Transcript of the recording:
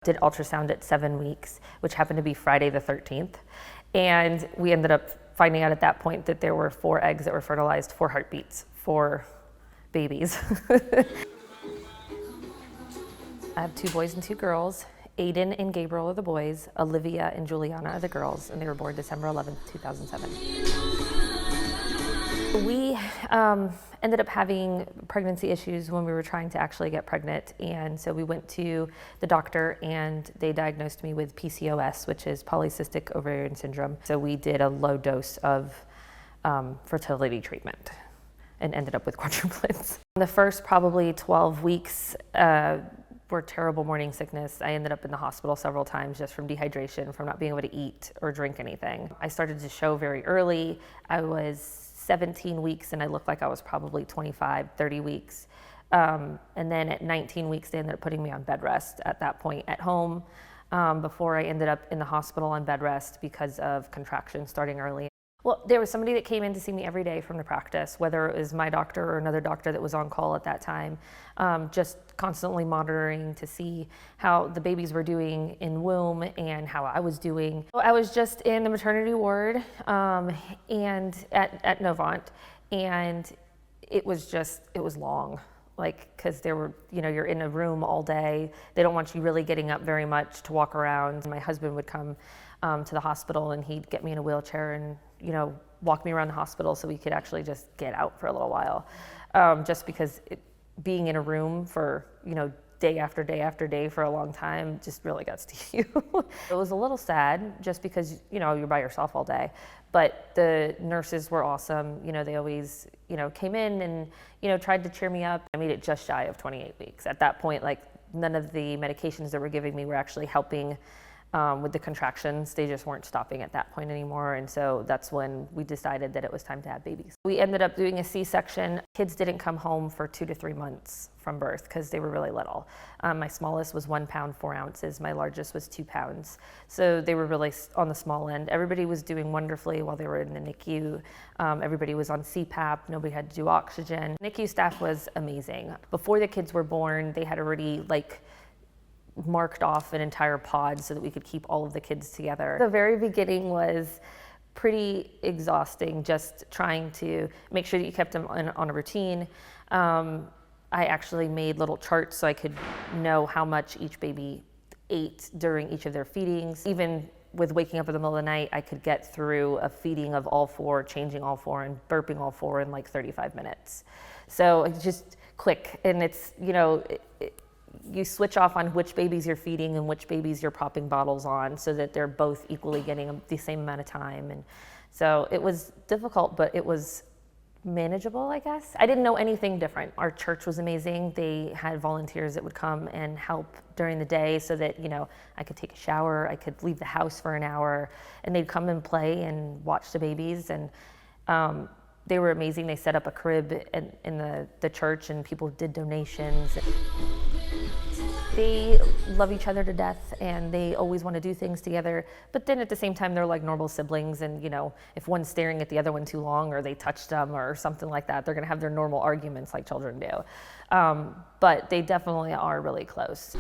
Did ultrasound at 7 weeks, which happened to be Friday the 13th. And we ended up finding out at that point that there were 4 eggs that were fertilized, 4 heartbeats, 4 babies. I have 2 boys and 2 girls. Aiden and Gabriel are the boys, Olivia and Juliana are the girls, and they were born December 11th, 2007. We ended up having pregnancy issues when we were trying to actually get pregnant, and so we went to the doctor and they diagnosed me with PCOS, which is polycystic ovarian syndrome. So we did a low dose of fertility treatment and ended up with quadruplets. The first probably 12 weeks were terrible morning sickness. I ended up in the hospital several times just from dehydration, from not being able to eat or drink anything. I started to show very early. I was 17 weeks and I looked like I was probably 25, 30 weeks. And then at 19 weeks, they ended up putting me on bed rest at that point at home before I ended up in the hospital on bed rest because of contractions starting early. Well, there was somebody that came in to see me every day from the practice, whether it was my doctor or another doctor that was on call at that time, just constantly monitoring to see how the babies were doing in womb and how I was doing. I was just in the maternity ward and at Novant, and it was long. Like, because there were, you're in a room all day. They don't want you really getting up very much to walk around. My husband would come to the hospital and he'd get me in a wheelchair and, walk me around the hospital so we could actually just get out for a little while. Just because being in a room for, day after day after day for a long time just really gets to you. It was a little sad just because, you're by yourself all day. But the nurses were awesome. They always, came in and, tried to cheer me up. I made it just shy of 28 weeks. At that point, like, none of the medications that were giving me were actually helping with the contractions. They just weren't stopping at that point anymore. And so that's when we decided that it was time to have babies. We ended up doing a C-section. Kids didn't come home for 2 to 3 months from birth because they were really little. My smallest was 1 pound, 4 ounces. My largest was 2 pounds. So they were really on the small end. Everybody was doing wonderfully while they were in the NICU. Everybody was on CPAP. Nobody had to do oxygen. NICU staff was amazing. Before the kids were born, they had already marked off an entire pod so that we could keep all of the kids together. The very beginning was pretty exhausting, just trying to make sure that you kept them on a routine. I actually made little charts so I could know how much each baby ate during each of their feedings. Even with waking up in the middle of the night, I could get through a feeding of all 4, changing all 4, and burping all 4 in 35 minutes. So it's just quick, and it's, you switch off on which babies you're feeding and which babies you're popping bottles on so that they're both equally getting the same amount of time. And so it was difficult, but it was manageable, I guess. I didn't know anything different. Our church was amazing. They had volunteers that would come and help during the day so that, I could take a shower, I could leave the house for an hour, and they'd come and play and watch the babies. And they were amazing. They set up a crib in the church, and people did donations. They love each other to death, and they always want to do things together. But then at the same time, they're like normal siblings, and if one's staring at the other one too long, or they touched them or something like that, they're going to have their normal arguments like children do. But they definitely are really close.